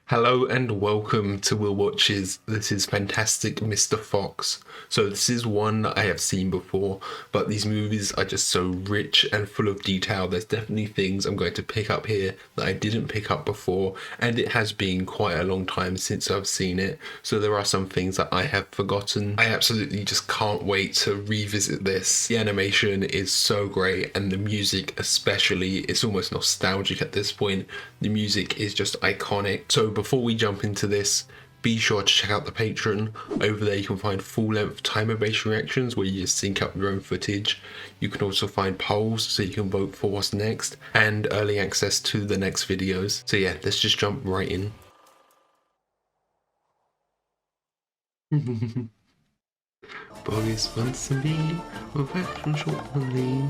Hello and welcome to Will Watches. This is Fantastic Mr. Fox. So this is one that I have seen before, but these movies are just so rich and full of detail. There's definitely things I'm going to pick up here that I didn't pick up before, and it has been quite a long time since I've seen it. So there are some things that I have forgotten. I absolutely just can't wait to revisit this. The animation is so great, and the music especially, it's almost nostalgic at this point. The music is just iconic. So before we jump into this, be sure to check out the Patreon. Over there you can find full-length timer-based reactions where you just sync up your own footage. You can also find polls so you can vote for what's next, and early access to the next videos. So yeah, let's just jump right in. Boris Ponsonby with action short and lean.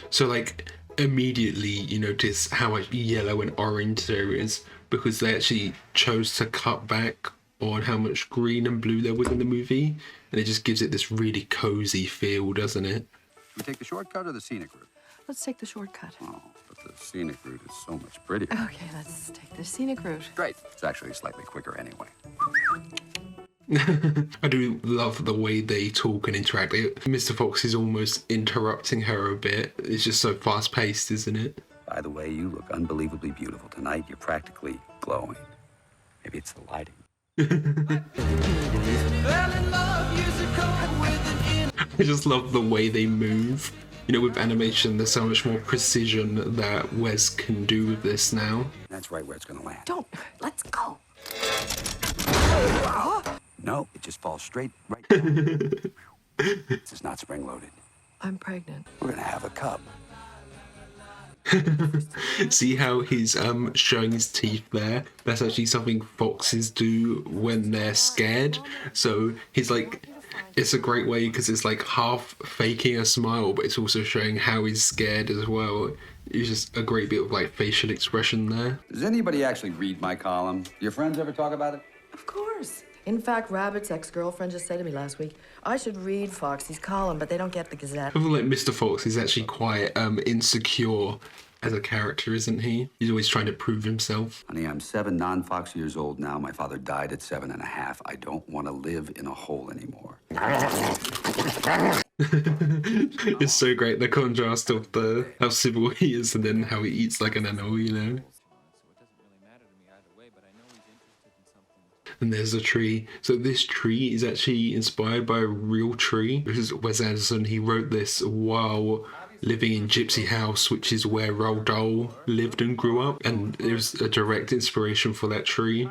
So like immediately you notice how much yellow and orange there is, because they actually chose to cut back on how much green and blue there was in the movie, and it just gives it this really cozy feel, doesn't it? We take the shortcut or the scenic route? Let's take the shortcut. Oh, but the scenic route is so much prettier. Okay, let's take the scenic route. Great. It's actually slightly quicker anyway. I do love the way they talk and interact. Mr. Fox is almost interrupting her a bit. It's just so fast paced, isn't it? By the way, you look unbelievably beautiful tonight. You're practically glowing. Maybe it's the lighting. I just love the way they move. You know, with animation, there's so much more precision that Wes can do with this now. That's right where it's going to land. Don't. Let's go. No, it just falls straight right down. This is not spring-loaded. I'm pregnant. We're going to have a cub. See how he's showing his teeth there? That's actually something foxes do when they're scared. So he's like, it's a great way because it's like half faking a smile, but it's also showing how he's scared as well. It's just a great bit of like facial expression there. Does anybody actually read my column? Your friends ever talk about it? Of course. In fact, Rabbit's ex-girlfriend just said to me last week, I should read Foxy's column, but they don't get the Gazette. I feel like Mr. Fox is actually quite insecure as a character, isn't he? He's always trying to prove himself. Honey, I'm 7 non-Fox years old now. My father died at 7.5. I don't want to live in a hole anymore. It's so great, the contrast of how civil he is and then how he eats like an animal, you know? And there's a tree. So this tree is actually inspired by a real tree. This is Wes Anderson. He wrote this while living in Gypsy House, which is where Roald Dahl lived and grew up. And it was a direct inspiration for that tree.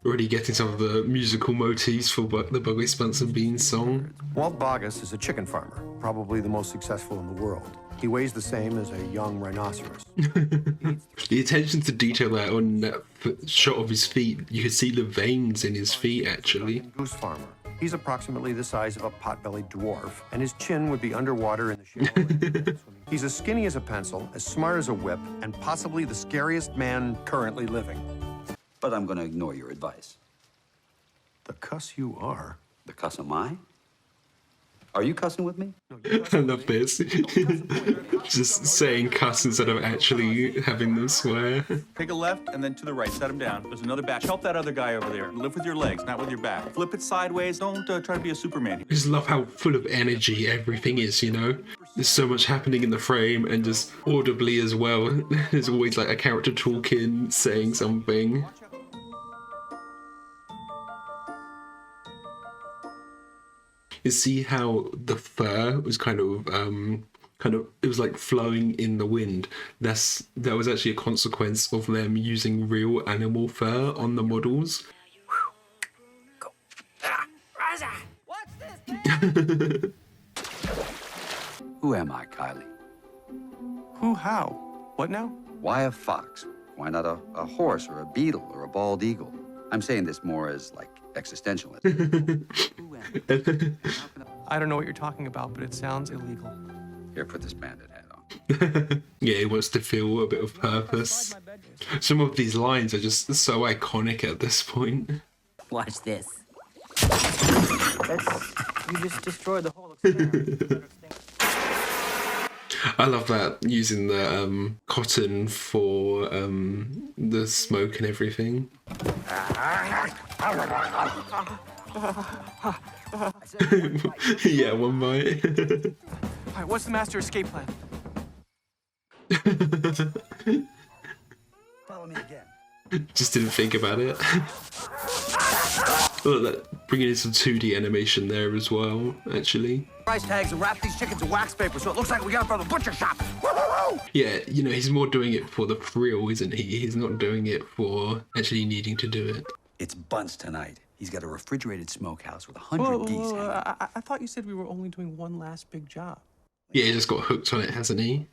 Already getting some of the musical motifs for the Boris Ponsonby song. Walt Boggess is a chicken farmer, probably the most successful in the world. He weighs the same as a young rhinoceros. The attention to detail there on that shot of his feet, you can see the veins in his feet actually. Goose farmer. He's approximately the size of a pot-bellied dwarf, and his chin would be underwater in the shallow. He's as skinny as a pencil, as smart as a whip, and possibly the scariest man currently living. But I'm going to ignore your advice. The cuss you are. The cuss am I? Are you cussing with me? I love this. Just saying cuss instead of actually having them swear. Take a left and then to the right. Set him down. There's another batch. Help that other guy over there. Lift with your legs, not with your back. Flip it sideways. Don't try to be a Superman. I just love how full of energy everything is, you know? There's so much happening in the frame and just audibly as well. There's always like a character talking, saying something. You see how the fur was kind of it was like flowing in the wind. That was actually a consequence of them using real animal fur on the models. Go. What's this? Who am I, Kylie? Who, how? What now? Why a fox? Why not a horse or a beetle or a bald eagle? I'm saying this more as like existentialist. I don't know what you're talking about, but it sounds illegal. Here, put this bandit hat on. Yeah, he wants to feel a bit of purpose. Some of these lines are just so iconic at this point. Watch this. You just destroyed the whole experiment. I love that, using the cotton for the smoke and everything. Yeah, one bite. All right, what's the master escape plan? Follow me again. Just didn't think about it. Look, that bringing in some 2D animation there as well, actually. Price tags and wrap these chickens in wax paper so it looks like we got them from the butcher shop. Woo-hoo-hoo! Yeah, you know, he's more doing it for the thrill, isn't he? He's not doing it for actually needing to do it. It's Bunce tonight. He's got a refrigerated smokehouse with 100 geese hanging. I thought you said we were only doing one last big job. Yeah, he just got hooked on it, hasn't he?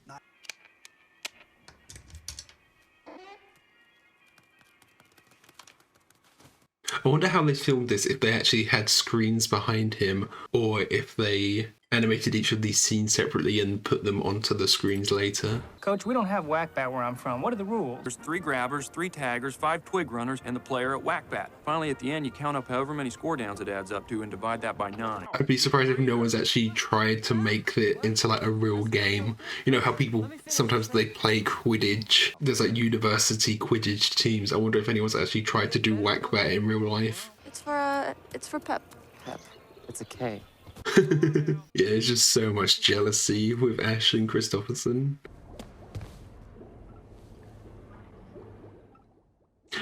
I wonder how they filmed this, if they actually had screens behind him, or if they animated each of these scenes separately and put them onto the screens later. Coach, we don't have whack-bat where I'm from. What are the rules? There's 3 grabbers, 3 taggers, 5 twig runners, and the player at whack-bat. Finally, at the end, you count up however many score downs it adds up to and divide that by 9. I'd be surprised if no one's actually tried to make it into like a real game. You know how people sometimes they play Quidditch. There's like university Quidditch teams. I wonder if anyone's actually tried to do whack-bat in real life. It's for Pep. Pep. It's a K. Yeah, there's just so much jealousy with Ash and Christopherson.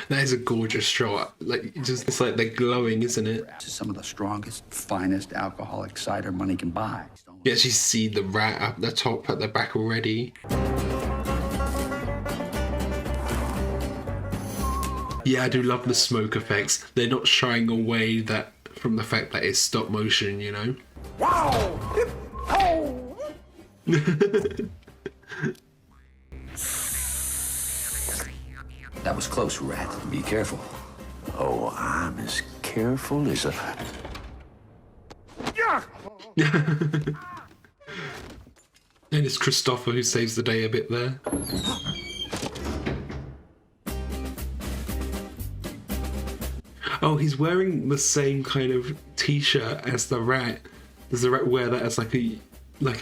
That is a gorgeous shot. Like, it's like they're glowing, isn't it? This is some of the strongest, finest alcoholic cider money can buy. You actually see the rat up the top at the back already. Yeah, I do love the smoke effects. They're not shying away that from the fact that it's stop motion, you know? Wow! Oh! That was close, Rat. Be careful. Oh, I'm as careful as a... And it's Christopher who saves the day a bit there. Oh, he's wearing the same kind of t-shirt as the rat. Does the rat wear that as like a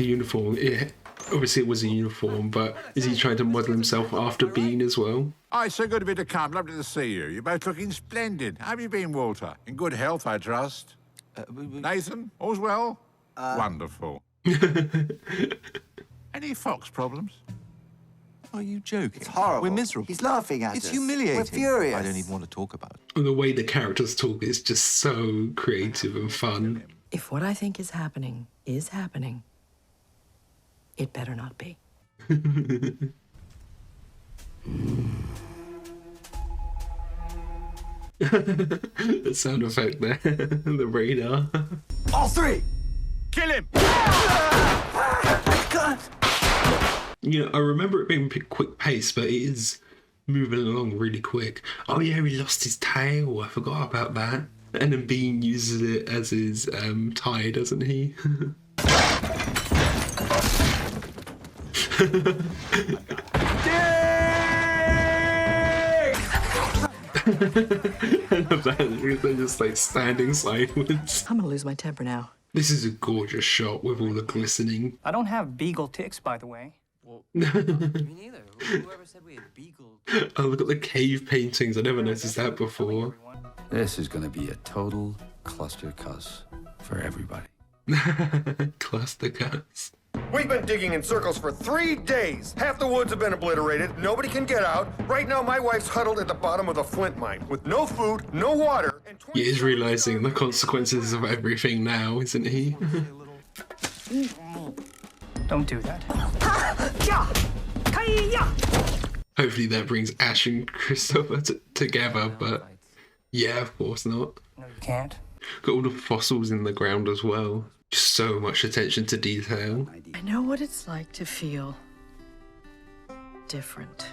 uniform? Yeah, obviously it was a uniform, but is he trying to model himself after Bean as well? Oh, it's so good of you to come. Lovely to see you. You're both looking splendid. How have you been, Walter? In good health, I trust. Nathan, all's well? Wonderful. Any fox problems? Are you joking? It's horrible. We're miserable. He's laughing at us. It's humiliating. We're furious. I don't even want to talk about it. And the way the characters talk is just so creative and fun. If what I think is happening, it better not be. The sound effect there. The radar. All 3! Kill him! God! You know, I remember it being quick pace, but it is moving along really quick. Oh yeah, he lost his tail. I forgot about that. And then Bean uses it as his tie, doesn't he? I love that. They're just like standing sideways. I'm gonna lose my temper now. This is a gorgeous shot with all the glistening. I don't have beagle ticks, by the way. Me neither. Whoever said we had beagle... Oh, look at the cave paintings. I never noticed that before. This is gonna be a total cluster cuss for everybody. Cluster cuts. We've been digging in circles for 3 days. Half the woods have been obliterated. Nobody can get out. Right now, my wife's huddled at the bottom of the flint mine with no food, no water, and He is realizing the consequences of everything now, isn't he? Don't do that. Hopefully that brings Ash and Christopher together, but yeah, of course not. No, you can't. Got all the fossils in the ground as well. Just so much attention to detail. I know what it's like to feel different.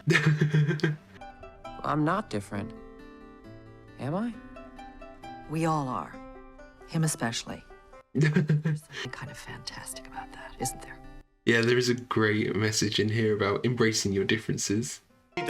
I'm not different. Am I? We all are. Him especially. There's something kind of fantastic about that, isn't there? Yeah, there is a great message in here about embracing your differences. I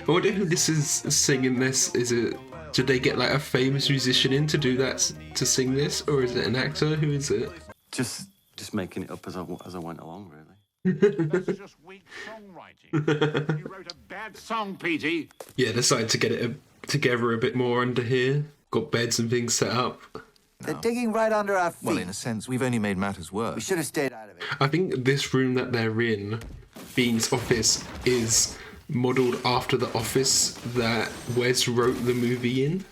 wonder who this is singing this. Is it... Did they get like a famous musician in to do that, to sing this? Or is it an actor? Who is it? Just Just making it up as I went along, really. That's just weak songwriting. You wrote a bad song, Petey. Yeah, decided to get it together a bit more under here. Got beds and things set up. They're digging right under our feet. Well, in a sense, we've only made matters worse. We should have stayed out of it. I think this room that they're in, Bean's office, is modelled after the office that Wes wrote the movie in,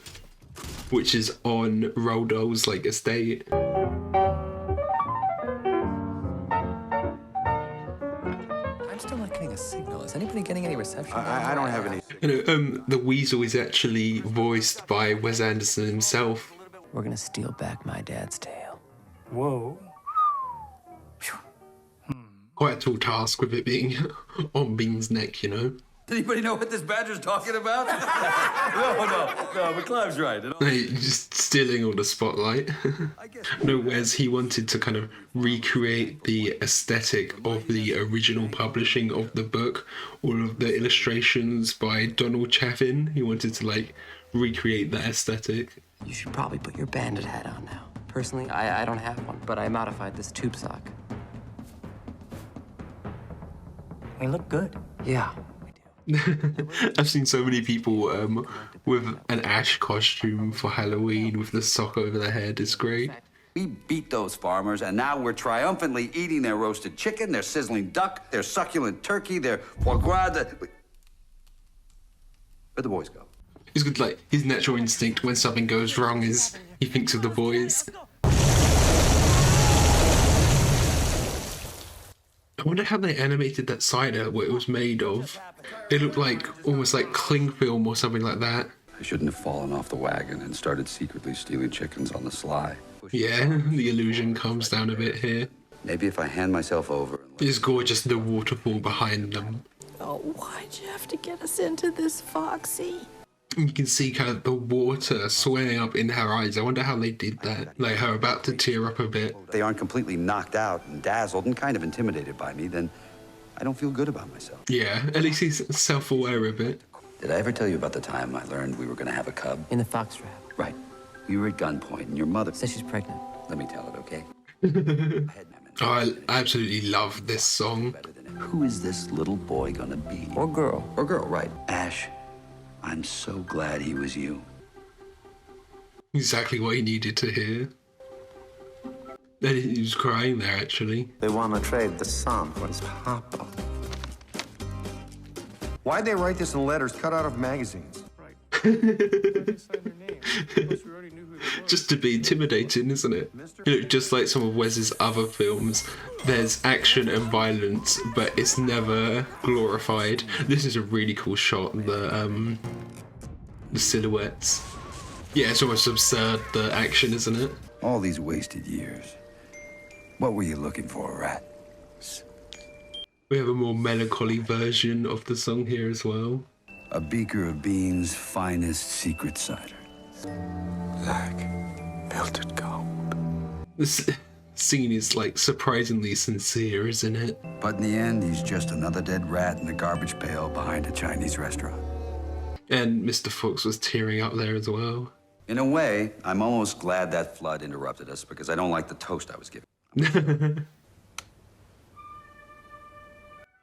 which is on Roald Dahl's like estate. I'm still not getting a signal. Is anybody getting any reception? I don't have any. You know, the Weasel is actually voiced by Wes Anderson himself. We're gonna steal back my dad's tail. Whoa. Quite a tall task with it being on Bean's neck, you know. Anybody know what this badger's talking about? no, but Clive's right. Hey, just stealing all the spotlight. No, Wes, he wanted to kind of recreate the aesthetic of the original publishing of the book. All of the illustrations by Donald Chaffin. He wanted to like recreate that aesthetic. You should probably put your bandit hat on now. Personally, I don't have one, but I modified this tube sock. We look good. Yeah. I've seen so many people with an Ash costume for Halloween with the sock over their head. It's great. We beat those farmers, and now we're triumphantly eating their roasted chicken, their sizzling duck, their succulent turkey, their foie gras. Where'd the boys go? It's good, like, his natural instinct when something goes wrong is he thinks of the boys. I wonder how they animated that cider, what it was made of. It looked like, almost like cling film or something like that. I shouldn't have fallen off the wagon and started secretly stealing chickens on the sly. Yeah, the illusion comes down a bit here. Maybe if I hand myself over... It's gorgeous, the waterfall behind them. Oh, why'd you have to get us into this, Foxy? You can see kind of the water swelling up in her eyes. I wonder how they did that. Like her about to tear up a bit. If they aren't completely knocked out and dazzled and kind of intimidated by me, then I don't feel good about myself. Yeah, at least he's self-aware a bit. Did I ever tell you about the time I learned we were going to have a cub? In the fox trap. Right. We were at gunpoint and your mother... Says she's pregnant. Let me tell it, okay? Oh, I absolutely love this song. Who is this little boy gonna be? Or girl. Or girl, right. Ash, I'm so glad he was you. Exactly what he needed to hear. And he was crying there, actually. They want to trade the son for his papa. Why'd they write this in letters cut out of magazines? Just to be intimidating, isn't it? You know, just like some of Wes's other films, there's action and violence, but it's never glorified. This is a really cool shot, the silhouettes. Yeah, it's almost absurd, the action, isn't it? All these wasted years. What were you looking for, Rat? We have a more melancholy version of the song here as well. A beaker of Bean's finest secret cider. Like melted gold. This scene is like surprisingly sincere, isn't it? But in the end, he's just another dead rat in a garbage pail behind a Chinese restaurant. And Mr. Fox was tearing up there as well. In a way, I'm almost glad that flood interrupted us because I don't like the toast I was given.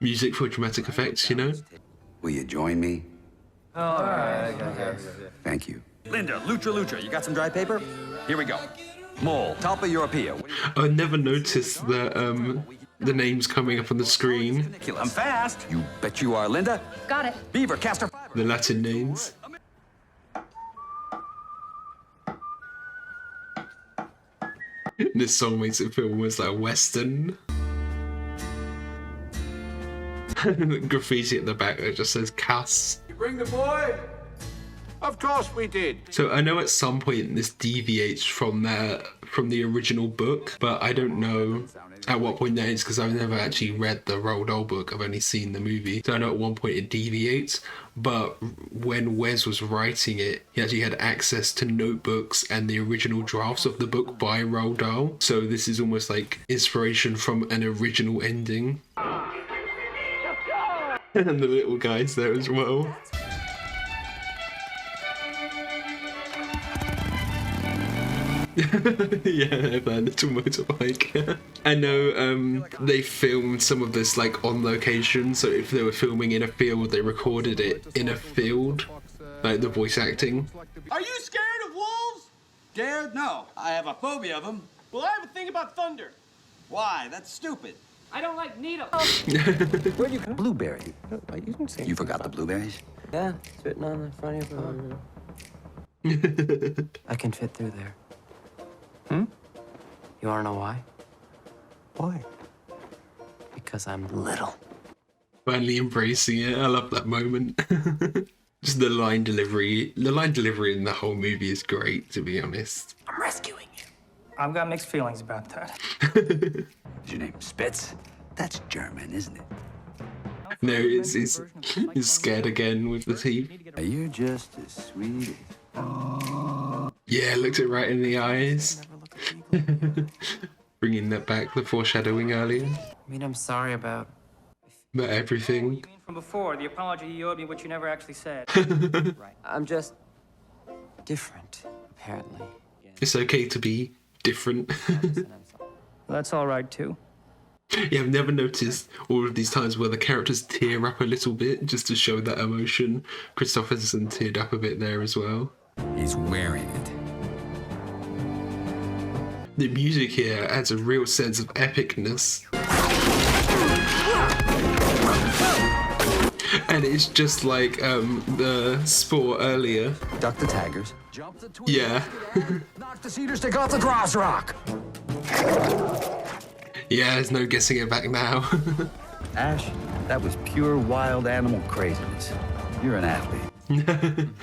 Music for dramatic effects, you know? Will you join me? All right. Thank you. Linda, Lucha, you got some dry paper? Here we go. Mole, Talpa Europea. I never noticed the names coming up on the screen. I'm fast. You bet you are, Linda. Got it. Beaver, Castor. The Latin names. This song makes it feel almost like a Western. Graffiti at the back that just says Cass. You bring the boy? Of course we did. So I know at some point this deviates from the original book, but I don't know at what point that is because I've never actually read the Roald Dahl book. I've only seen the movie. So I know at one point it deviates, but when Wes was writing it, he actually had access to notebooks and the original drafts of the book by Roald Dahl. So this is almost like inspiration from an original ending. And the little guys there as well. Yeah, that little motorbike. I know they filmed some of this like on location, so if they were filming in a field, they recorded it in a field, like the voice acting. Are you scared of wolves? Scared? No. I have a phobia of them. Well, I have a thing about thunder. Why? That's stupid. I don't like needles. Where'd you blueberry? You can say You forgot the blueberries? Yeah, it's written on the front of your I can fit through there. You wanna know why? Why? Because I'm little. Finally embracing it. I love that moment. Just the line delivery. The line delivery in the whole movie is great, to be honest. I'm rescuing you. I've got mixed feelings about that. Is your name Spitz? That's German, isn't it? No, he's scared again with the teeth. You're just as sweet. Yeah, looked it right in the eyes. Bringing that back, the foreshadowing earlier. I mean, I'm sorry about everything. From before, the apology you owed me, which you never actually said. Right. I'm just different, apparently. It's okay to be different. That's all right, too. Yeah, I've never noticed all of these times where the characters tear up a little bit just to show that emotion. Christopherson teared up a bit there as well. He's wearing it. The music here adds a real sense of epicness. And it's just like the sport earlier. Duck the taggers. Jump the twig. Yeah. Knock the cedar stick off the cross rock. Yeah, there's no guessing it back now. Ash, that was pure wild animal craziness. You're an athlete.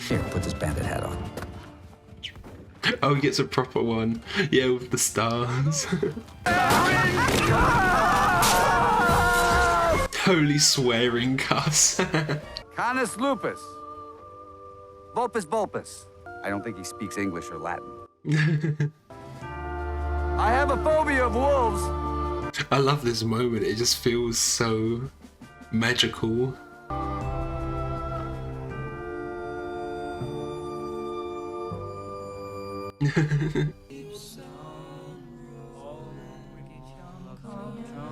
Here, put this bandit hat on. Oh, he gets a proper one. Yeah, with the stars. Holy swearing cuss. Canis lupus. Vulpus vulpus. I don't think he speaks English or Latin. I have a phobia of wolves. I love this moment. It just feels so magical.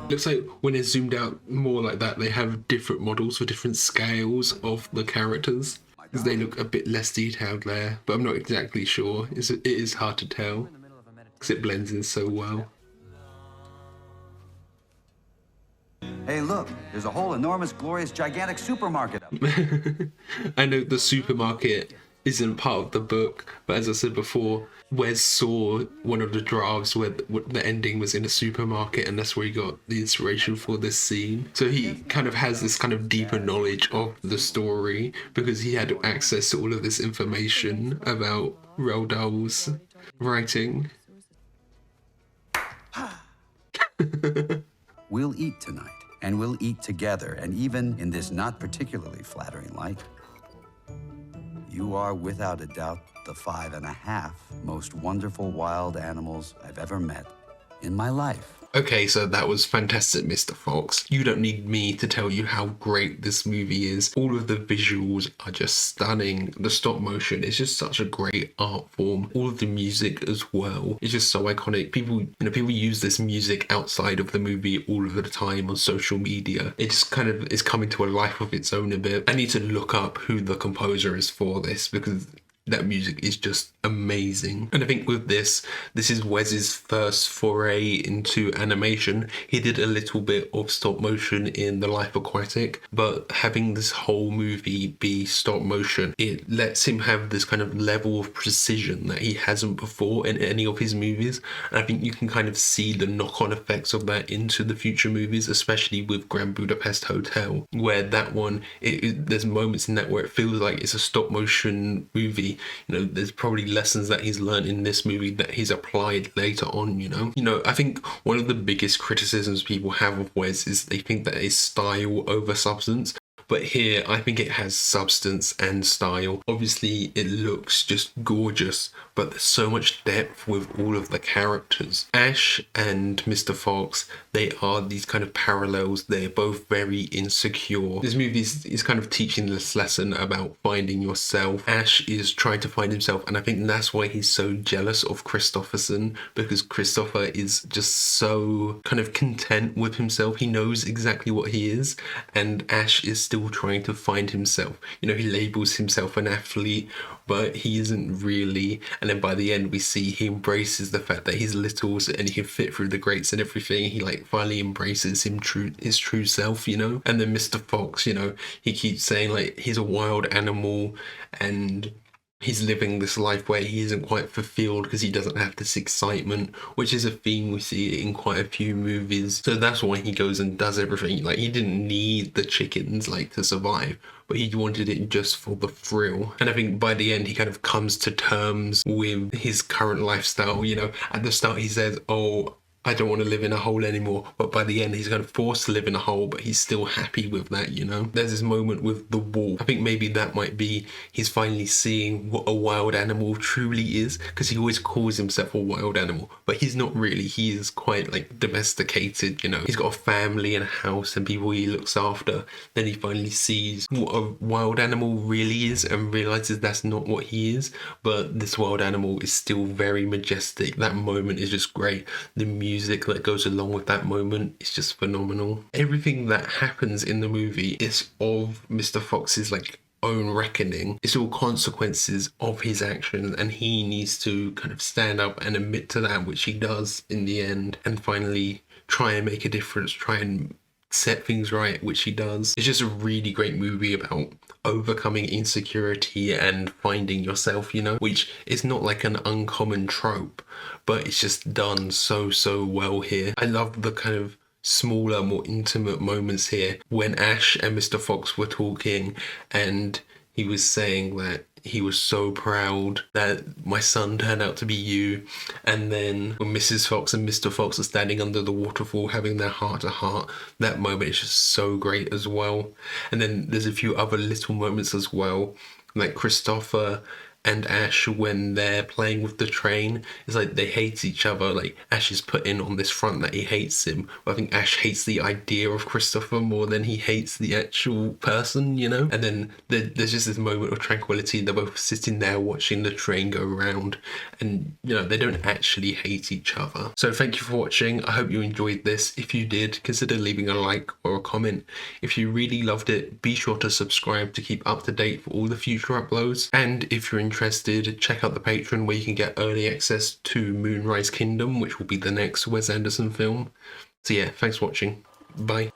Looks like when it's zoomed out more like that, they have different models for different scales of the characters. Because they look a bit less detailed there, but I'm not exactly sure. It is hard to tell because it blends in so well. Hey, look, there's a whole enormous, glorious, gigantic supermarket up there. I know the supermarket isn't part of the book, but as I said before, Wes saw one of the drafts where the ending was in a supermarket, and that's where he got the inspiration for this scene. So he kind of has this kind of deeper knowledge of the story because he had access to all of this information about Roald Dahl's writing. We'll eat tonight, and we'll eat together, and even in this not particularly flattering light, you are without a doubt the 5.5 most wonderful wild animals I've ever met in my life. Okay, so that was fantastic, Mr. Fox. You don't need me to tell you how great this movie is. All of the visuals are just stunning. The stop motion is just such a great art form. All of the music as well. It's just so iconic. People use this music outside of the movie all of the time on social media. It just kind of is coming to a life of its own a bit. I need to look up who the composer is for this because that music is just amazing. And I think with this is Wes's first foray into animation. He did a little bit of stop motion in The Life Aquatic, but having this whole movie be stop motion, it lets him have this kind of level of precision that he hasn't before in any of his movies. And I think you can kind of see the knock-on effects of that into the future movies, especially with Grand Budapest Hotel, where that one, there's moments in that where it feels like it's a stop motion movie. You know, there's probably lessons that he's learned in this movie that he's applied later on, you know. I think one of the biggest criticisms people have of Wes is they think that it's style over substance, But here, I think it has substance and style. Obviously, it looks just gorgeous, but there's so much depth with all of the characters. Ash and Mr. Fox, they are these kind of parallels. They're both very insecure. This movie is kind of teaching this lesson about finding yourself. Ash is trying to find himself, and I think that's why he's so jealous of Christopherson, because Christopher is just so kind of content with himself. He knows exactly what he is, and Ash is still trying to find himself. You know, he labels himself an athlete, but he isn't really. And then by the end, we see he embraces the fact that he's little and he can fit through the grates and everything. He like finally embraces his true self, you know. And then Mr. Fox, you know, he keeps saying like he's a wild animal and he's living this life where he isn't quite fulfilled because he doesn't have this excitement, which is a theme we see in quite a few movies. So that's why he goes and does everything. Like, he didn't need the chickens like to survive, but he wanted it just for the thrill. And I think by the end, he kind of comes to terms with his current lifestyle. You know, at the start he says, oh, I don't want to live in a hole anymore, but by the end he's kind of forced to live in a hole, but he's still happy with that, you know. There's this moment with the wolf. I think maybe that might be he's finally seeing what a wild animal truly is, because he always calls himself a wild animal, but he's not really. He is quite like domesticated, you know. He's got a family and a house and people he looks after. Then he finally sees what a wild animal really is and realizes that's not what he is, but this wild animal is still very majestic. That moment is just great. The music that goes along with that moment is just phenomenal. Everything that happens in the movie is of Mr. Fox's like own reckoning. It's all consequences of his actions, and he needs to kind of stand up and admit to that, which he does in the end, and finally try and make a difference, try and set things right, which he does. It's just a really great movie about overcoming insecurity and finding yourself, you know, which is not like an uncommon trope, but it's just done so well here. I love the kind of smaller, more intimate moments here when Ash and Mr. Fox were talking and he was saying that he was so proud that my son turned out to be you. And then when Mrs. Fox and Mr. Fox are standing under the waterfall having their heart-to-heart, that moment is just so great as well. And then there's a few other little moments as well, like Christopher and Ash when they're playing with the train. It's like they hate each other. Like, Ash is putting on this front that he hates him, but I think Ash hates the idea of Christopher more than he hates the actual person, you know. And then there's just this moment of tranquility. They're both sitting there watching the train go around, and you know, they don't actually hate each other. So thank you for watching. I hope you enjoyed this. If you did, consider leaving a like or a comment. If you really loved it, be sure to subscribe to keep up to date for all the future uploads. And if you're interested, check out the Patreon where you can get early access to Moonrise Kingdom, which will be the next Wes Anderson film. So yeah, thanks for watching. Bye.